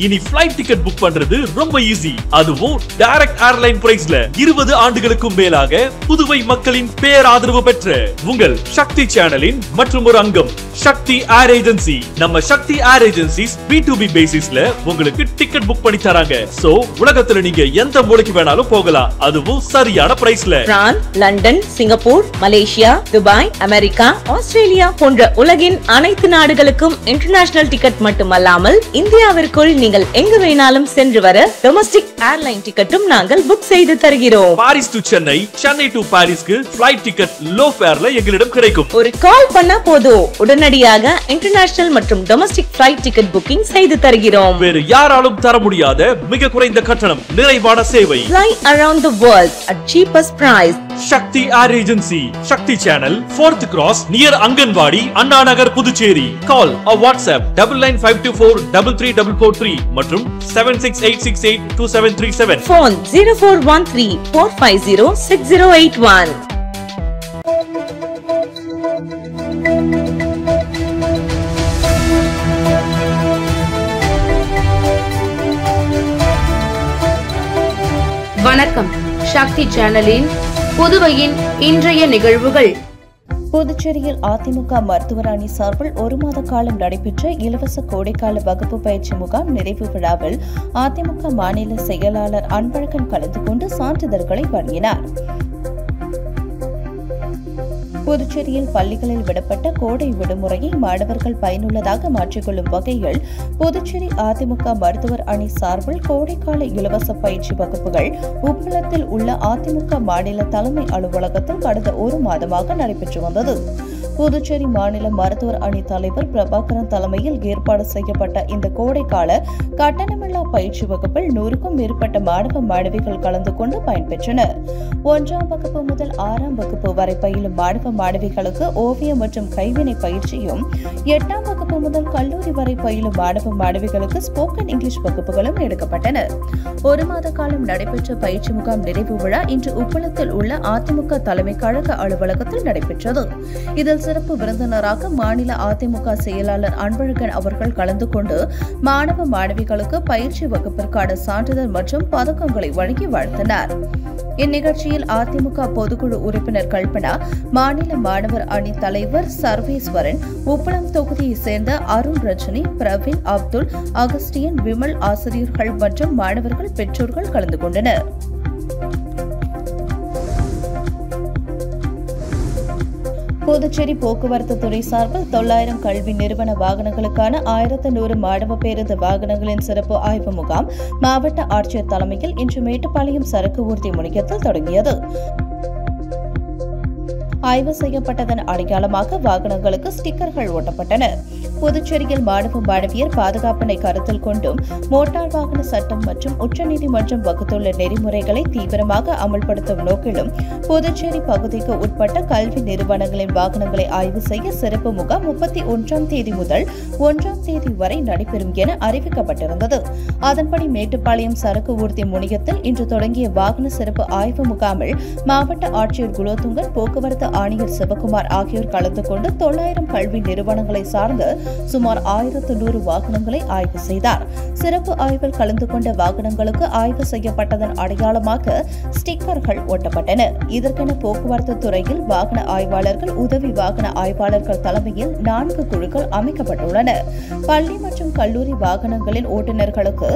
இனி flight ticket book பண்றது ரொம்ப ஈஸி. அதுவும் டைரக்ட் ஏர்லைன் பிரைஸ்ல 20 ஆண்டுகளுக்கும் மேலாக புதுவை மக்களின் பேராதரவு பெற்ற உங்கள் சக்தி சேனலின் மற்றும் ஒரு அங்கம் சக்தி ஏர் ஏஜென்சி. நம்ம சக்தி ஏர் ஏஜென்சிஸ் B2B பேசிஸ்ல உங்களுக்கு டிக்கெட் புக் பண்ணி தராங்க. சோ உலகத்துல நீங்க எந்த மூலைக்கு வேணாலும் போகலாம், அதுவும் சரியான பிரைஸ்ல. France, London, Singapore, Malaysia, Dubai, America, Australia போன்ற உலகின் அனைத்து நாடுகளுக்கும் இன்டர்நேஷனல் டிக்கெட் மட்டுமல்லாமல் இந்தியாவிற்குள் நீங்கள் எங்கு வேணாலும் சென்று வர டொமஸ்டிக் ஏர்லைன் டிக்கெட்டும் நாங்கள் புக் செய்து தருகிறோம். பாரிஸ் டு சென்னை, சென்னை டு பாரிஸ்க்கு ஃளைட் டிக்கெட் லோ ஃபேர்ல எங்களிடம் கிடைக்கும். ஒரு கால் பண்ணா போதும், உடனடியாக இன்டர்நேஷனல் மற்றும் டொமஸ்டிக் ஃளைட் டிக்கெட் புக்கிங் செய்து தருகிறோம். வேறு யாராலும் தர முடியாத மிக குறைந்த கட்டணம், நிறைவான சேவை. Fly around the world at cheapest price. Sakthi air agency, Sakthi channel, 4th Cross near anganwadi, Anna Nagar, Puducherry. Call or WhatsApp 9952433443 மற்றும் 7686827737. Phone 0413-450-6081. வணக்கம். சக்தி சேனலின் புதுவையின் இன்றைய நிகழ்வுகள். புதுச்சேரியில் அதிமுக மருத்துவர் அணி சார்பில் 1 மாத காலம் நடைபெற்ற இலவச கோடைக்கால வகுப்பு பயிற்சி முகாம் நிறைவு விழாவில் அதிமுக மாநில செயலாளர் அன்பழகன் கலந்து கொண்டு சான்றிதழ்களை வழங்கினார். புதுச்சேரியில் பள்ளிகளில் விடப்பட்ட கோடை விடுமுறையை மாணவர்கள் பயனுள்ளதாக மாற்றிக்கொள்ளும் வகையில் புதுச்சேரி அதிமுக மருத்துவர் அணி சார்பில் கோடைக்கால இலவச பயிற்சி வகுப்புகள் உப்பளத்தில் உள்ள அதிமுக மாநில தலைமை அலுவலகத்தில் கடந்த 1 மாதமாக நடைபெற்று வந்தது. புதுச்சேரி மாநில மருத்துவர் அணி தலைவர் பிரபாகரன் தலைமையில் ஏற்பாடு செய்யப்பட்ட இந்த கோடைக்கால கட்டணமில்லா பயிற்சி வகுப்பில் 100க்கும் மேற்பட்ட மாணவ மாணவிகள் கலந்து கொண்டு பயன்பெற்றனர். 1ஆம் வகுப்பு முதல் 6ஆம் வகுப்பு வரை பயிலும் மாணவ மாணவிகளுக்கு ஓவியம் மற்றும் கைவினை பயிற்சியும், 8ஆம் வகுப்பு முதல் கல்லூரி வரை பயிலும் மாணவ மாணவிகளுக்கு ஸ்போக்கன் இங்கிலீஷ் வகுப்புகளும் எடுக்கப்பட்டன. 1 மாத காலம் நடைபெற்ற பயிற்சி முகாம் நிறைவு விழா இன்று உப்பளத்தில் உள்ள அதிமுக தலைமை கழக அலுவலகத்தில் நடைபெற்றது. இதில் சிறப்பு விருந்தினராக மாநில அதிமுக செயலாளர் அன்பழகன் அவர்கள் கலந்து கொண்டு மாணவ மாணவிகளுக்கு பயிற்சி வகுப்பிற்கான சான்றிதழ் மற்றும் பதக்கங்களை வழங்கி வாழ்த்தினார். இந்நிகழ்ச்சியில் அதிமுக பொதுக்குழு உறுப்பினர் கல்பனா, மாநில மாணவர் அணி தலைவர் சர்வேஸ்வரன், உப்பளம் தொகுதியைச் சேர்ந்த அருண் ரஜினி, பிரவீன், அப்துல், அகஸ்டியன், விமல் ஆசிரியர்கள் மற்றும் மாணவர்கள் பெற்றோர்கள் கலந்து கொண்டனர். புதுச்சேரி போக்குவரத்து துறை சார்பில் 900 கல்வி நிறுவன வாகனங்களுக்கான 1100 மாணவ பேருந்து வாகனங்களின் சிறப்பு ஆய்வு முகாம் மாவட்ட ஆட்சியர் தலைமையில் இன்று மேட்டுப்பாளையம் சரக்கு ஊர்தி முனையத்தில் தொடங்கியது. ஆய்வு செய்யப்பட்டதன் அடையாளமாக வாகனங்களுக்கு ஸ்டிக்கர்கள் ஒட்டப்பட்டன. புதுச்சேரியில் மாணவ மாணவியர் பாதுகாப்பினை கருத்தில் கொண்டும் மோட்டார் வாகன சட்டம் மற்றும் உச்சநீதிமன்றம் வகுத்துள்ள நெறிமுறைகளை தீவிரமாக அமல்படுத்தும் நோக்கிலும் புதுச்சேரி பகுதிக்கு உட்பட்ட கல்வி நிறுவனங்களின் வாகனங்களை ஆய்வு செய்ய சிறப்பு முகாம் 31ஆம் தேதி முதல் 1ஆம் தேதி வரை நடைபெறும் என அறிவிக்கப்பட்டிருந்தது. அதன்படி மேட்டுப்பாளையம் சரக்கு ஊர்தி முனையத்தில் இன்று தொடங்கிய வாகன சிறப்பு ஆய்வு முகாமில் மாவட்ட ஆட்சியர் குலோத்துங்கன், போக்குவரத்து ஆணையர் சிவகுமார் ஆகியோர் கலந்து கொண்டு 900 கல்வி நிறுவனங்களை சார்ந்த சுமார் 1100 வாகனங்களை ஆய்வு செய்தார். சிறப்பு ஆய்வில் கலந்து கொண்ட வாகனங்களுக்கு ஆய்வு செய்யப்பட்டதன் அடையாளமாக ஸ்டிக்கர்கள் ஒட்டப்பட்டன. இதற்கென போக்குவரத்து துறையில் வாகன ஆய்வாளர்கள், உதவி வாகன ஆய்வாளர்கள் தலைமையில் 4 குழுக்கள் அமைக்கப்பட்டுள்ளன. பள்ளி மற்றும் கல்லூரி வாகனங்களின் ஓட்டுநர்களுக்கு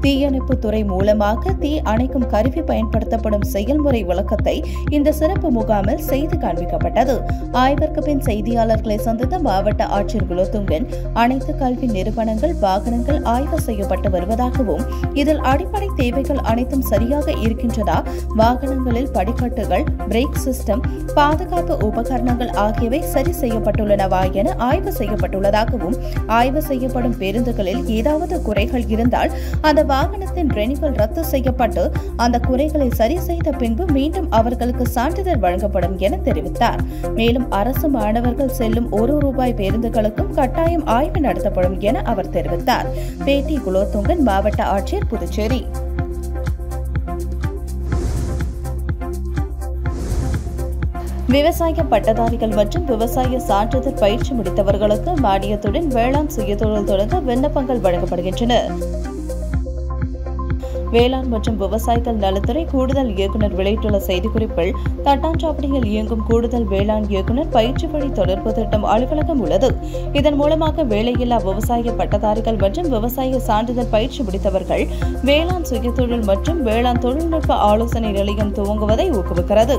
தீயணைப்பு துறை மூலமாக தீ அணைக்கும் கருவி பயன்படுத்தப்படும் செயல்முறை விளக்கத்தை இந்த சிறப்பு முகாமில் செய்து காண்பிக்கப்பட்டது. ஆய்விற்கு பின் செய்தியாளர்களை சந்தித்த மாவட்ட ஆட்சியர் குலோத்துங்கன், அனைத்து கல்வி நிறுவனங்கள் வாகனங்கள் ஆய்வு செய்யப்பட்டு வருவதாகவும் இதில் அடிப்படை தேவைகள் அனைத்தும் சரியாக இருக்கின்றதா, வாகனங்களில் படிக்கட்டுகள், பிரேக் சிஸ்டம், பாதுகாப்பு உபகரணங்கள் ஆகியவை சரி செய்யப்பட்டுள்ளனவா என ஆய்வு செய்யப்பட்டுள்ளதாகவும், ஆய்வு செய்யப்படும் பேருந்துகளில் ஏதாவது குறைகள் இருந்தால் அந்த வாகனத்தின் ரெனிவல் ரத்து செய்யப்பட்டு அந்த குறைகளை சரி செய்த பின்பு மீண்டும் அவர்களுக்கு சான்றிதழ் வழங்கப்படும் என தெரிவித்தார். மேலும் அரசு மாணவர்கள் செல்லும் ₹1 பேருந்துகளுக்கும் கட்டாயம் ஆய்வு நடத்தப்படும் என அவர் தெரிவித்தார். பேட்டி குலோத்துங்கன், மாவட்ட ஆட்சியர், புதுச்சேரி. விவசாய பட்டதாரிகள் மற்றும் விவசாய சான்றிதழ் பயிற்சி முடித்தவர்களுக்கு மானியத்துடன் வேளாண் சுயதொழில் தொடங்க விண்ணப்பங்கள் வழங்கப்படுகின்றன. வேளாண் மற்றும் விவசாயிகள் நலத்துறை கூடுதல் இயக்குநர் வெளியிட்டுள்ள செய்திக்குறிப்பில் தட்டாஞ்சாவடியில் இயங்கும் கூடுதல் வேளாண் இயக்குநர் பயிற்சி வழி தொடர்பு திட்டம் அலுவலகம் உள்ளது. இதன் மூலமாக வேலையில்லா விவசாய பட்டதாரிகள் மற்றும் விவசாய சான்றிதழ் பயிற்சி முடித்தவர்கள் வேளாண் சுயதொழில் மற்றும் வேளாண் தொழில்நுட்ப ஆலோசனை நிலையம் துவங்குவதை ஊக்குவிக்கிறது.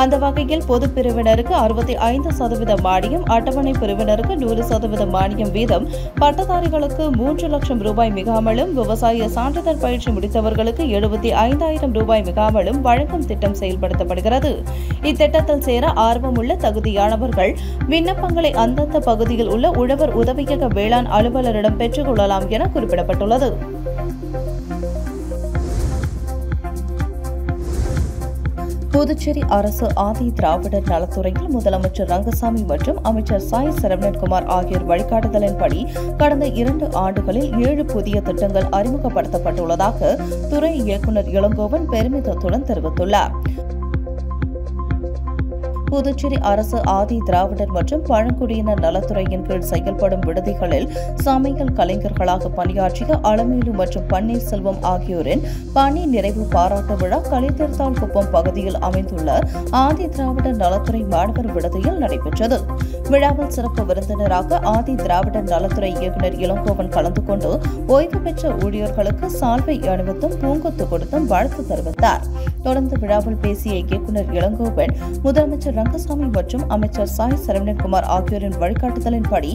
அந்த வகையில் பொது பிரிவினருக்கு 65% மானியம், அட்டவணை பிரிவினருக்கு 100% மானியம் வீதம், பட்டதாரிகளுக்கு 3 லட்சம் ரூபாய் மிகாமலும், விவசாய சான்றிதழ் பயிற்சி முடித்தவர்களுக்கு 75,000 ரூபாய் மிகாமலும் வழங்கும் திட்டம் செயல்படுத்தப்படுகிறது. இத்திட்டத்தில் சேர ஆர்வமுள்ள தகுதியானவர்கள் விண்ணப்பங்களை அந்தந்த பகுதியில் உள்ள உழவர் உதவியக வேளாண் அலுவலரிடம் பெற்றுக் கொள்ளலாம் என குறிப்பிடப்பட்டுள்ளது. புதுச்சேரி அரசு ஆதி திராவிடர் நலத்துறையில் முதலமைச்சர் ரங்கசாமி மற்றும் அமைச்சர் சாய் சரவணன்குமார் ஆகியோர் வழிகாட்டுதலின்படி கடந்த 2 ஆண்டுகளில் 7 புதிய திட்டங்கள் அறிமுகப்படுத்தப்பட்டுள்ளதாக துறை இயக்குநர் இளங்கோவன் பெருமிதத்துடன் தெரிவித்துள்ளார். புதுச்சேரி அரசு ஆதி திராவிடர் மற்றும் பழங்குடியினர் நலத்துறையின் கீழ் செயல்படும் விடுதிகளில் சமையல் கலைஞர்களாக பணியாற்றிய அலமேலு மற்றும் பன்னீர்செல்வம் ஆகியோரின் பணி நிறைவு பாராட்டு விழா களித்தீர்த்தாள்குப்பம் பகுதியில் அமைந்துள்ள ஆதி திராவிடர் நலத்துறை மாணவர் விடுதியில் நடைபெற்றது. விழாவில் சிறப்பு விருந்தினராக ஆதி திராவிடர் நலத்துறை இயக்குநர் இளங்கோவன் கலந்து கொண்டு ஓய்வு பெற்ற ஊழியர்களுக்கு சால்வை அணிவித்தும் பூங்கொத்து கொடுத்தும் வாழ்த்து தெரிவித்தார். தொடர்ந்து விழாவில் பேசிய இயக்குநர் இளங்கோவன் முதலமைச்சர் ரங்கசாமி மற்றும் அமைச்சர் சாய் சரவணன்குமார் ஆகியோரின் வழிகாட்டுதலின்படி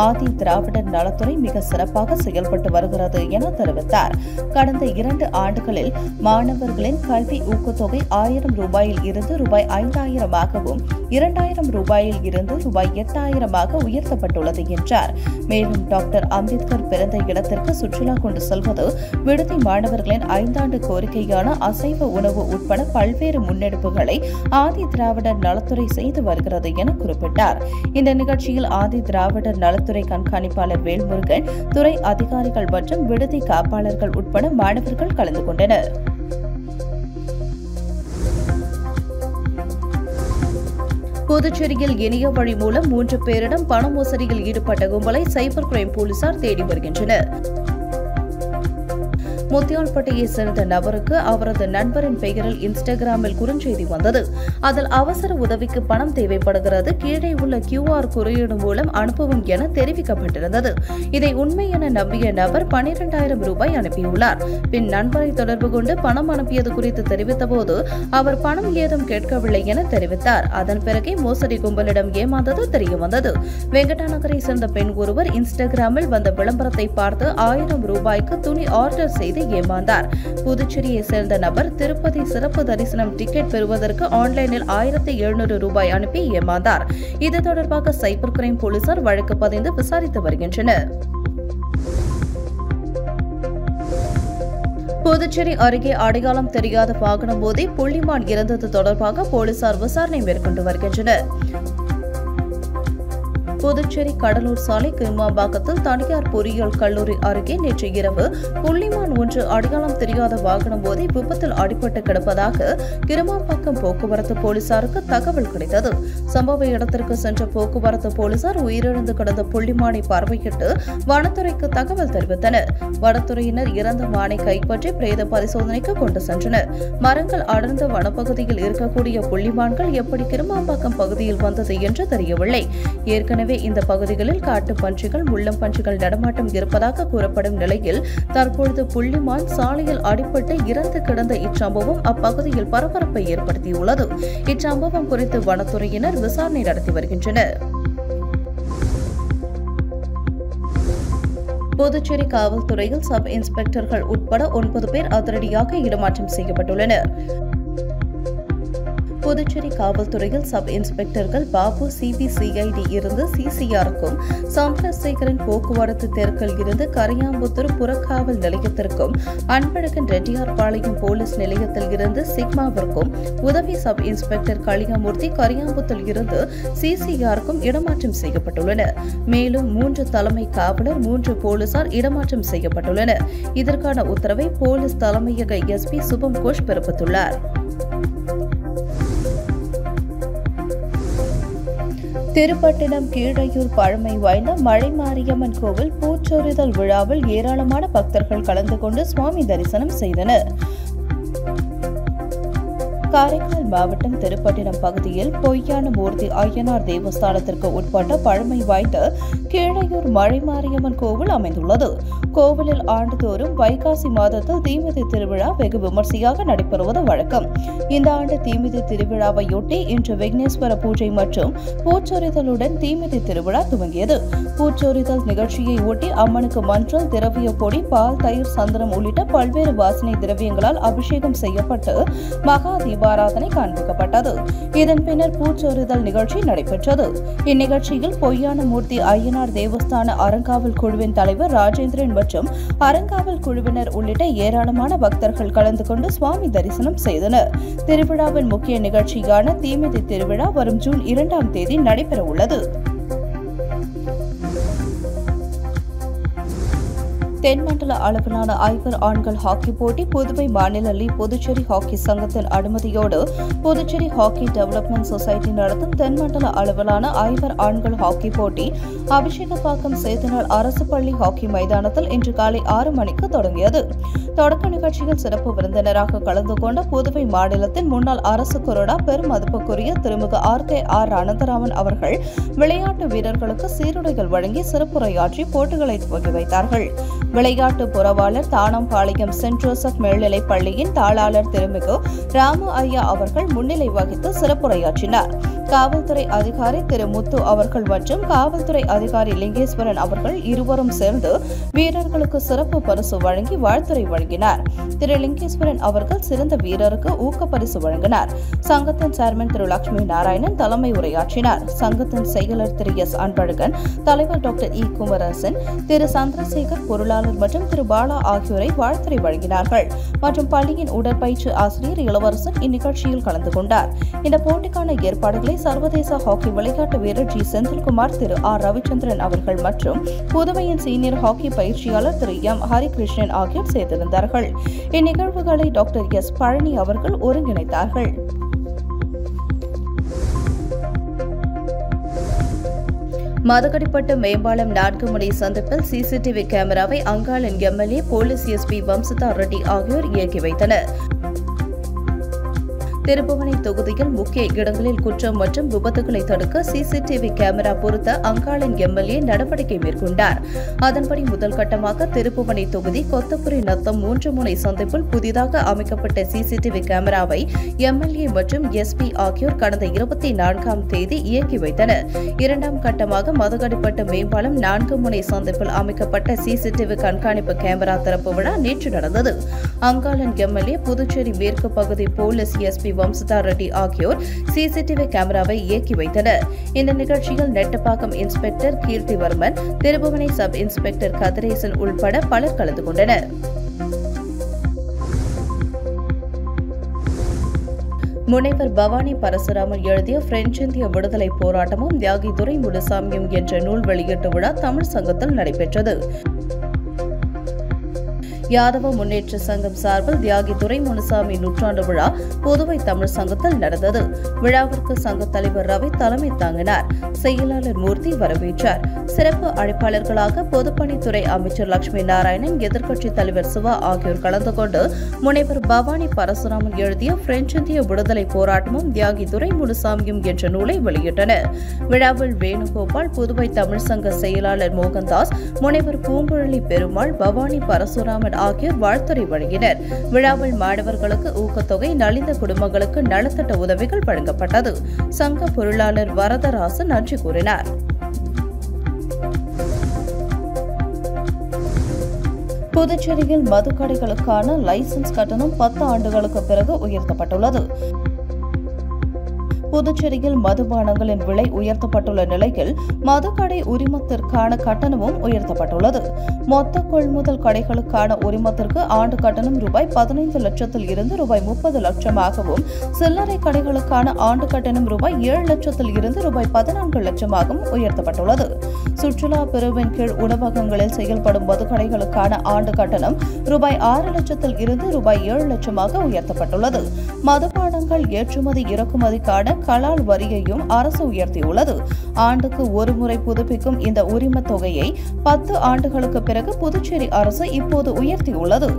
ஆதி திராவிடர் நலத்துறை மிக சிறப்பாக செயல்பட்டு வருகிறது என தெரிவித்தார். கடந்த 2 ஆண்டுகளில் மாணவர்களின் கல்வி ஊக்கத்தொகை 1000 ரூபாயில் இருந்து ரூபாய் 5,000ஆகவும் 2,000 ரூபாயில் இருந்து ரூபாய் 8,000ஆக உயர்த்தப்பட்டுள்ளது என்றார். மேலும் டாக்டர் அம்பேத்கர் பிறந்த இடத்திற்கு சுற்றுலா கொண்டு செல்வது, விடுதி மாணவர்களின் 5 ஆண்டு கோரிக்கையான அசைவ உணவு உட்பட பல்வேறு முன்னெடுப்புகளை ஆதி திராவிடர் நலத்துறை செய்து வருகிறது என குறிப்பிட்டார். இந்த நிகழ்ச்சியில் ஆதி திராவிடர் நலத்துறை கண்காணிப்பாளர் வேல்முருகன், துறை அதிகாரிகள் மற்றும் விடுதி காப்பாளர்கள் உட்பட மாணவர்கள் கலந்து கொண்டனர். புதுச்சேரியில் இணைய வழி மூலம் 3 பேரிடம் பண மோசடியில் ஈடுபட்ட கும்பலை சைபர் கிரைம் போலீசார் தேடி வருகின்றனர். முத்தியால்பட்டியைச் சேர்ந்த நபருக்கு அவரது நண்பரின் பெயரில் இன்ஸ்டாகிராமில் குறுஞ்செய்தி வந்தது. அதில் அவசர உதவிக்கு பணம் தேவைப்படுகிறது, கீழே உள்ள QR குறியீடு மூலம் அனுப்பவும் என தெரிவிக்கப்பட்டிருந்தது. இதை உண்மை என நம்பிய நபர் 12,000 ரூபாய் அனுப்பியுள்ளார். பின் நண்பரை தொடர்பு கொண்டு பணம் அனுப்பியது குறித்து தெரிவித்தபோது அவர் பணம் ஏதும் கேட்கவில்லை என தெரிவித்தார். அதன் பிறகே மோசடி கும்பலிடம் ஏமாந்தது தெரியவந்தது. வெங்கடாநகரை சேர்ந்த பெண் ஒருவர் இன்ஸ்டாகிராமில் வந்த விளம்பரத்தை பார்த்து 1000 ரூபாய்க்கு துணி ஆர்டர் செய்து ஏமாந்தார். புதுச்சேரியை சேர்ந்த நபர் திருப்பதி சிறப்பு தரிசனம் டிக்கெட் பெறுவதற்கு ஆன்லைனில் 1,700 ரூபாய் அனுப்பி ஏமாந்தார். இது தொடர்பாக சைபர் கிரைம் போலீசார் வழக்கு பதிந்து விசாரித்து வருகின்றனர். புதுச்சேரி அருகே அடையாளம் தெரியாத வாகனம் மோதி புள்ளிமான் இறந்தது தொடர்பாக போலீசார் விசாரணை மேற்கொண்டு வருகின்றனர். புதுச்சேரி கடலூர் சாலை கிருமாம்பாக்கத்தில் தனியார் பொறியியல் கல்லூரி அருகே நேற்று இரவு புள்ளிமான் ஒன்று அடையாளம் தெரியாத வாகனம் மோதி விபத்தில் அடிபட்டு கிடப்பதாக கிருமாம்பாக்கம் போக்குவரத்து போலீசாருக்கு தகவல் கிடைத்தது. சம்பவ இடத்திற்கு சென்ற போக்குவரத்து போலீசார் உயிரிழந்து கிடந்த புள்ளிமானை பார்வையிட்டு வனத்துறைக்கு தகவல் தெரிவித்தனர். வனத்துறையினர் இறந்த மானை கைப்பற்றி பிரேத பரிசோதனைக்கு கொண்டு சென்றனர். மரங்கள் அடர்ந்த வனப்பகுதியில் இருக்கக்கூடிய புள்ளிமான்கள் எப்படி கிருமாம்பாக்கம் பகுதியில் வந்தது என்று தெரியவில்லை. ஏற்கனவே இந்த பகுதிகளில் காட்டு பன்றிகள், முள்ளம் பன்றிகள் நடமாட்டம் இருப்பதாக கூறப்படும் நிலையில் தற்பொழுது புள்ளிமான் சாலையில் அடிபட்டு இறந்து கிடந்த இச்சம்பவம் அப்பகுதியில் பரபரப்பை ஏற்படுத்தியுள்ளது. இச்சம்பவம் குறித்து வனத்துறையினர் விசாரணை நடத்தி வருகின்றனர். புதுச்சேரி காவல்துறையில் சப் இன்ஸ்பெக்டர்கள் உட்பட 9 பேர் அதிரடியாக இடமாற்றம் செய்யப்பட்டுள்ளனர். புதுச்சேரி காவல்துறையில் சப் இன்ஸ்பெக்டர்கள் பாபு CBCID இருந்து CCRக்கும், சந்திரசேகரன் போக்குவரத்து தெற்கில் இருந்து கரையாம்புத்தூர் புறக்காவல் நிலையத்திற்கும், அன்பழகன் ரெட்டியார்பாளையம் போலீஸ் நிலையத்தில் இருந்து சிக்மாவிற்கும், உதவி சப் இன்ஸ்பெக்டர் கலியாமூர்த்தி கரையாம்புத்தில் இருந்து CCRக்கும் இடமாற்றம் செய்யப்பட்டுள்ளனர். மேலும் 3 தலைமை காவலர், 3 போலீசார் இடமாற்றம் செய்யப்பட்டுள்ளனர். இதற்கான உத்தரவை போலீஸ் தலைமையக SP சுபம் கோஷ் பிறப்பித்துள்ளார். திருப்பட்டினம் கீழையூர் பழமை வாய்ந்த மழை மாரியம்மன் கோவில் பூச்சி பூச்சொரிதல் விழாவில் ஏராளமான பக்தர்கள் கலந்து கொண்டு சுவாமி தரிசனம் செய்தனர். காரைக்கால் மாவட்டம் திருப்பட்டினம் பகுதியில் பொய்யான மூர்த்தி ஐயனார் தேவஸ்தானத்திற்கு உட்பட்ட பழமை வாய்ந்த கீழையூர் மழைமாரியம்மன் கோவில் அமைந்துள்ளது. கோவிலில் ஆண்டுதோறும் வைகாசி மாதத்தில் தீமிதி திருவிழா வெகு விமர்சையாக நடைபெறுவது வழக்கம். இந்த ஆண்டு தீமிதி திருவிழாவையொட்டி இன்று விக்னேஸ்வர பூஜை மற்றும் பூச்சொரிதலுடன் தீமிதி திருவிழா துவங்கியது. பூச்சொரிதல் நிகழ்ச்சியை ஒட்டி அம்மனுக்கு மஞ்சள், திரவிய பொடி, பால், தயிர், சந்தனம் உள்ளிட்ட பல்வேறு வாசனை திரவியங்களால் அபிஷேகம் செய்யப்பட்டு மகா தீபாராதனை காண்பிக்கப்பட்டது. இதன் பின்னர் பூச்சொரிதல் நிகழ்ச்சி நடைபெற்றது. இந்நிகழ்ச்சியில் பொய்யான மூர்த்தி ஐயனார் தேவஸ்தான அறங்காவல் குழுவின் தலைவர் ராஜேந்திரன் மற்றும் அறங்காவல் குழுவினர் உள்ளிட்ட ஏராளமான பக்தர்கள் கலந்து கொண்டு சுவாமி தரிசனம் செய்தனர். திருவிழாவின் முக்கிய நிகழ்ச்சியான தீமிதி திருவிழா வரும் ஜூன் 2ஆம் தேதி நடைபெற உள்ளது. தென்மண்டல அளவிலான ஐவர் ஆண்கள் ஹாக்கி போட்டி புதுவை மாநில லீக் புதுச்சேரி ஹாக்கி சங்கத்தின் அனுமதியோடு புதுச்சேரி ஹாக்கி டெவலப்மெண்ட் சொசைட்டி நடத்தும் தென்மண்டல அளவிலான ஐவர் ஆண்கள் ஹாக்கி போட்டி அபிஷேகப்பாக்கம் சேத்தனார் அரசு பள்ளி ஹாக்கி மைதானத்தில் இன்று காலை 6 மணிக்கு தொடங்கியது. தொடக்க நிகழ்ச்சியில் சிறப்பு விருந்தினராக கலந்து கொண்ட புதுவை மாநிலத்தின் முன்னாள் அரசு கொறடா பெருமதிப்புக்குரிய திருமிகு RKR அனந்தராமன் அவர்கள் விளையாட்டு வீரர்களுக்கு சீருடைகள் வழங்கி சிறப்புரையாற்றி போட்டிகளை துவங்கி வைத்தார்கள். விளையாட்டு புரவாளர் தானம்பாளையம் சென்ட் ஜோசப் மேல்நிலைப் பள்ளியின் தாளாளர் திருமிகு ராமு ஐயா அவர்கள் முன்னிலை வகித்து சிறப்புரையாற்றினார். காவல்துறை அதிகாரி திரு முத்து அவர்கள் மற்றும் காவல்துறை அதிகாரி லிங்கேஸ்வரன் அவர்கள் இருவரும் சேர்ந்து வீரர்களுக்கு சிறப்பு பரிசு வழங்கி வாழ்த்துரை வழங்கினார். திரு லிங்கேஸ்வரன் அவர்கள் சிறந்த வீரருக்கு ஊக்க பரிசு வழங்கினார். சங்கத்தின் சேர்மன் திரு லட்சுமி நாராயணன் தலைமை உரையாற்றினார். சங்கத்தின் செயலர் திரு எஸ் அன்பழகன், தலைவர் டாக்டர் இ குமரசன், திரு சந்திரசேகர் பொருளாளர் மற்றும் திரு பாலா ஆகியோரை வாழ்த்துரை வழங்கினார்கள். மற்றும் பள்ளியின் உடற்பயிற்சி ஆசிரியர் இளவரசன் இந்நிகழ்ச்சியில் கலந்து கொண்டார். இந்த போட்டிக்கான ஏற்பாடுகளை சர்வதேச ஹாக்கி விளையாட்டு வீரர் ஜி செந்தில்குமார், திரு ஆர் ரவிச்சந்திரன் அவர்கள் மற்றும் புதுவையின் சீனியர் ஹாக்கி பயிற்சியாளர் திரு எம் ஹரிகிருஷ்ணன் ஆகியோர் செய்திருந்தார்கள். இந்நிகழ்வுகளை டாக்டர் எஸ் பழனி அவர்கள் ஒருங்கிணைத்தார்கள். மதகடிப்பட்டு மேம்பாலம் 4 முனை சந்திப்பில் சிசிடிவி கேமராவை Angalan MLA police SP Vamsitha Reddy ஆகியோர் இயக்கி வைத்தனர். திருப்புவனை தொகுதியில் முக்கிய இடங்களில் குற்றம் மற்றும் விபத்துகளை தடுக்க சிசிடிவி கேமரா பொருத்த அங்காளன் எம்எல்ஏ நடவடிக்கை மேற்கொண்டார். அதன்படி முதல் கட்டமாக திருப்புவனை தொகுதி கொத்தப்புரி நத்தம் 3 முனை சந்திப்பில் புதிதாக அமைக்கப்பட்ட சிசிடிவி கேமராவை எம்எல்ஏ மற்றும் எஸ்பி ஆகியோர் கடந்த 24ஆம் தேதி இயக்கி வைத்தனர். 2ஆம் கட்டமாக மதகடிப்பட்டு மேம்பாலம் 4 முனை சந்திப்பில் அமைக்கப்பட்ட சிசிடிவி கண்காணிப்பு கேமரா திறப்பு விழா நேற்று நடந்தது. அங்காளன் எம்எல்ஏ, புதுச்சேரி மேற்கு பகுதி போலீஸ் எஸ்பி வம்சிதா ரெட்டி ஆகியோர் சிசிடிவி கேமராவை இயக்கி வைத்தனர். இந்த நிகழ்ச்சியில் Nettapakkam inspector Keerthivarman, Thirubuvanai sub inspector Kathiresan உள்பட பலர் கலந்து கொண்டனர். முனைவர் பவானி பரசுராமன் எழுதிய பிரெஞ்சு இந்திய விடுதலை போராட்டமும் தியாகி துரை முனுசாமியும் என்ற நூல் வெளியீட்டு விழா தமிழ் சங்கத்தில் நடைபெற்றது. யாதவ முன்னேற்ற சங்கம் சார்பில் தியாகி துரை முனுசாமி நூற்றாண்டு விழா புதுவை தமிழ் சங்கத்தில் நடந்தது. விழாவிற்கு சங்க தலைவர் ரவி தலைமை தாங்கினார். செயலாளர் மூர்த்தி வரவேற்றார். சிறப்பு அழைப்பாளர்களாக பொதுப்பணித்துறை அமைச்சர் லட்சுமி நாராயணன், எதிர்க்கட்சித் தலைவர் சிவா ஆகியோர் கலந்து கொண்டு முனைவர் பவானி பரசுராமன் எழுதிய பிரெஞ்சு இந்திய விடுதலை போராட்டமும் தியாகி துரை முனுசாமியும் என்ற நூலை வெளியிட்டனர். விழாவில் வேணுகோபால், புதுவை தமிழ் சங்க செயலாளர் மோகன்தாஸ், முனைவர் பூங்குழலி பெருமாள், பவானி பரசுராமன் ஆகியோர் வாழ்த்துரை வழங்கினர். விழாவில் மாணவர்களுக்கு ஊக்கத்தொகை, நலிந்த குடும்பங்களுக்கு நலத்திட்ட உதவிகள் வழங்கப்பட்டது. சங்க பொருளாளர் வரதராசு நன்றி கூறினார். புதுச்சேரியில் மதுக்கடைகளுக்கான லைசன்ஸ் கட்டணம் 10 ஆண்டுகளுக்கு பிறகு உயர்த்தப்பட்டுள்ளது. புதுச்சேரியில் மதுபானங்களின் விலை உயர்த்தப்பட்டுள்ள நிலையில் மதுக்கடை உரிமத்திற்கான கட்டணமும் உயர்த்தப்பட்டுள்ளது. மொத்த கொள்முதல் கடைகளுக்கான உரிமத்திற்கு ஆண்டு கட்டணம் ரூபாய் 15 லட்சத்தில் இருந்து ரூபாய் 30 லட்சமாகவும், சில்லறை கடைகளுக்கான ஆண்டு கட்டணம் ரூபாய் 7 லட்சத்தில் இருந்து ரூபாய் 14 லட்சமாகவும் உயர்த்தப்பட்டுள்ளது. சுற்றுலா பிரிவின் கீழ் உணவகங்களில் செயல்படும் மதுக்கடைகளுக்கான ஆண்டு கட்டணம் ரூபாய் 6 லட்சத்தில் இருந்து ரூபாய் 7 லட்சமாக உயர்த்தப்பட்டுள்ளது. மதுபானங்கள் ஏற்றுமதி இறக்குமதிக்கான கலால் வரியையும் அரசு உயர்த்தியுள்ளது. ஆண்டுக்கு ஒருமுறை புதுப்பிக்கும் இந்த உரிமத் தொகையை 10 ஆண்டுகளுக்கு பிறகு புதுச்சேரி அரசு இப்போது உயர்த்தியுள்ளது.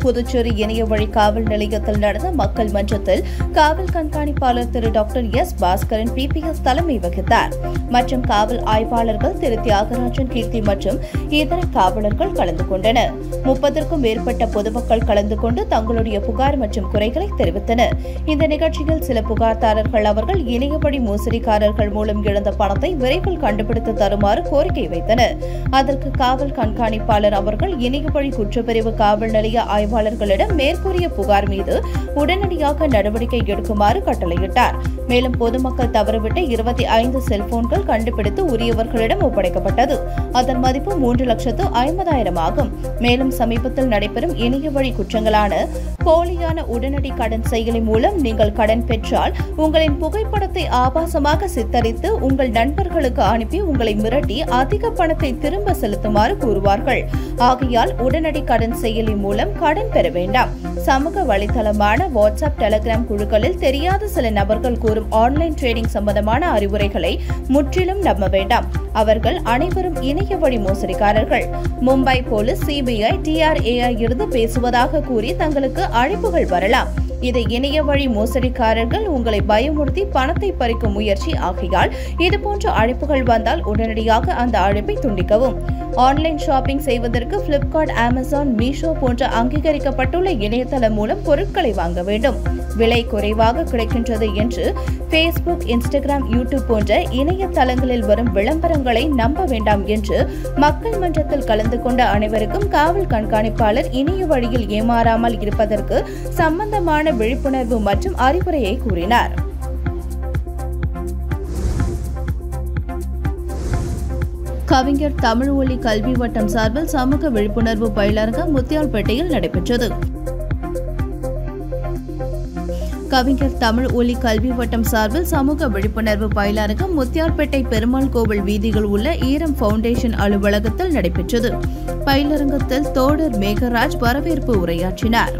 புதுச்சேரி இணைய வழி காவல் நிலையத்தில் நடந்த மக்கள் மன்றத்தில் காவல் கண்காணிப்பாளர் திரு டாக்டர் எஸ் பாஸ்கரன் PPS தலைமை வகித்தார் மற்றும் காவல் ஆய்வாளர்கள் திரு தியாகராஜன் கீர்த்தி மற்றும் இதர காவலர்கள் கலந்து கொண்டனர். 30க்கும் மேற்பட்ட பொதுமக்கள் கலந்து கொண்டு தங்களுடைய புகார் மற்றும் குறைகளை தெரிவித்தனர். இந்த நிகழ்ச்சியில் சில புகார்தாரர்கள் அவர்கள் இணைய வழி மோசடிக்காரர்கள் மூலம் இழந்த பணத்தை விரைவில் கண்டுபிடித்து தருமாறு கோரிக்கை வைத்தனர். அதற்கு காவல் கண்காணிப்பாளர் அவர்கள் இணைய வழி குற்றப்பிரிவு காவல் நிலைய ஆய்வாளர்களிடம் மேற்கூறிய புகார் மீது உடனடியாக நடவடிக்கை எடுக்குமாறு கட்டளையிட்டார். மேலும் பொதுமக்கள் தவறவிட்ட 25 செல்போன்கள் கண்டுபிடித்து உரியவர்களிடம் ஒப்படைக்கப்பட்டது. அதன் மதிப்பு 3,50,000 ஆகும். மேலும் சமீபத்தில் நடைபெறும் இணைய வழி குற்றங்களான போலியான உடனடி கடன் செயலி மூலம் நீங்கள் கடன் பெற்றால் உங்களின் புகைப்படத்தை ஆபாசமாக சித்தரித்து உங்கள் நண்பர்களுக்கு அனுப்பி உங்களை மிரட்டி அதிக பணத்தை திரும்ப செலுத்துமாறு கூறுவார்கள். ஆகையால் உடனடி கடன் செயலி மூலம் கடன் பெற வேண்டாம். சமூக வலைதளமான வாட்ஸ்அப், டெலிகிராம் குழுக்களில் தெரியாத சில நபர்கள் கூறும் ஆன்லைன் ட்ரேடிங் சம்பந்தமான அறிவுரைகளை முற்றிலும் நம்ப வேண்டாம். அவர்கள் அனைவரும் இணைய வழி மோசடிக்காரர்கள். மும்பை போலீஸ், CBI, TRAI இருந்து பேசுவதாக கூறி தங்களுக்கு அழைப்புகள் வரலாம். இதை இணைய வழி மோசடிக்காரர்கள் உங்களை பயமுறுத்தி பணத்தை பறிக்கும் முயற்சி. ஆகையால் இதுபோன்ற அழைப்புகள் வந்தால் உடனடியாக அந்த அழைப்பை துண்டிக்கவும். ஆன்லைன் ஷாப்பிங் செய்வதற்கு Flipkart, Amazon, Meesho போன்ற அங்கீகரிக்கப்பட்டுள்ள இணையதளம் மூலம் பொருட்களை வாங்க வேண்டும். விலை குறைவாக கிடைக்கின்றது என்று Facebook, Instagram, YouTube போன்ற இணையதளங்களில் வரும் விளம்பரங்களை நம்ப வேண்டாம் என்று மக்கள் மன்றத்தில் கலந்து கொண்ட அனைவருக்கும் காவல் கண்காணிப்பாளர் இணைய வழியில் ஏமாறாமல் இருப்பதற்கு சம்பந்தமான விழிப்புணர்வு மற்றும் அறிவுரையை கூறினார். கவிஞர் தமிழ் ஒலி கல்வி வட்டம் சார்பில் சமூக விழிப்புணர்வு பயிலரங்கம் முத்தியால்பேட்டையில் நடைபெற்றது. கவிஞர் தமிழ் ஒலி கல்வி வட்டம் சார்பில் சமூக விழிப்புணர்வு பயிலரங்கம் முத்தியால்பேட்டை பெருமாள் கோவில் வீதியில் உள்ள ஈரம் பவுண்டேஷன் அலுவலகத்தில் நடைபெற்றது. பயிலரங்கத்தில் தோடர் மேகராஜ் வரவேற்பு உரையாற்றினார்.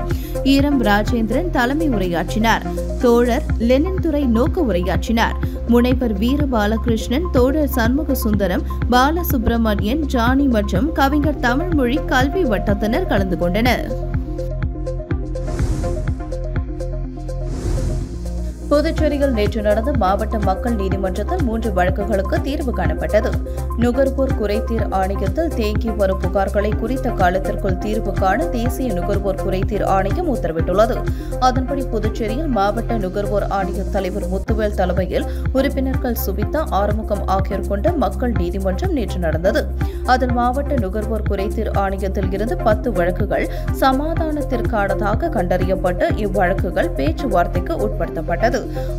ஈரம் ராஜேந்திரன் தலைமை உரையாற்றினார். தோழர் லெனின் துரை நோக்க உரையாற்றினார். முனைவர் வீர பாலகிருஷ்ணன், தோழர் சண்முக சுந்தரம், பாலசுப்ரமணியன், ஜானி மற்றும் கவிஞர் தமிழ்மொழி கல்வி வட்டத்தினர் கலந்து கொண்டனர். புதுச்சேரியில் நேற்று நடந்த மாவட்ட மக்கள் நீதிமன்றத்தில் 3 வழக்குகளுக்கு தீர்வு காணப்பட்டது. நுகர்வோர் குறைதீர் ஆணையத்தில் தேங்கி வரும் புகார்களை குறித்த காலத்திற்குள் தீர்வு காண தேசிய நுகர்வோர் குறைதீர் ஆணையம் உத்தரவிட்டுள்ளது. அதன்படி புதுச்சேரியில் மாவட்ட நுகர்வோர் ஆணைய தலைவர் முத்துவேல் தலைமையில் உறுப்பினர்கள் சுபிதா, ஆறுமுகம் ஆகியோர் கொண்ட மக்கள் நீதிமன்றம் நேற்று நடந்தது. அதில் மாவட்ட நுகர்வோர் குறைதீர் ஆணையத்தில் இருந்து 10 வழக்குகள் சமாதானத்திற்கானதாக கண்டறியப்பட்டு இவ்வழக்குகள் பேச்சுவார்த்தைக்கு உட்படுத்தப்பட்டது.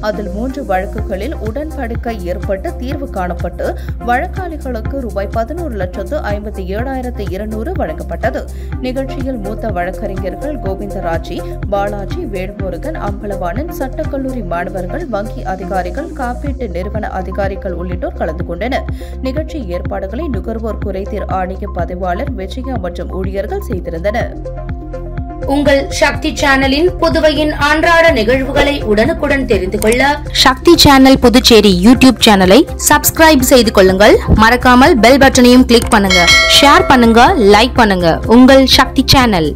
அதில் 3 வழக்குகளில் உடன்படிக்கை ஏற்பட்டு தீர்வு காணப்பட்டு வழக்காளிகளுக்கு ரூபாய் 11,57,200 வழங்கப்பட்டது. நிகழ்ச்சியில் மூத்த வழக்கறிஞர்கள் கோவிந்தராஜி, பாலாஜி, வேல்முருகன், அம்பலவாணன், சட்டக்கல்லூரி மாணவர்கள், வங்கி அதிகாரிகள், காப்பீட்டு நிறுவன அதிகாரிகள் உள்ளிட்டோர் கலந்து கொண்டனர். நிகழ்ச்சி ஏற்பாடுகளை நுகர்வோர் குறைதீர் ஆணைய பதிவாளர் விஜயா மற்றும் ஊழியர்கள் செய்திருந்தனர். உங்கள் சக்தி சேனலின் புதுவையின் அன்றாட நிகழ்வுகளை உடனுக்குடன் தெரிந்து கொள்ள சக்தி சேனல் புதுச்சேரி யூடியூப் சேனலை சப்ஸ்கிரைப் செய்து கொள்ளுங்கள். மறக்காமல் பெல் பட்டனையும் கிளிக் பண்ணுங்க. ஷேர் பண்ணுங்க, லைக் பண்ணுங்க. உங்கள் சக்தி சேனல்.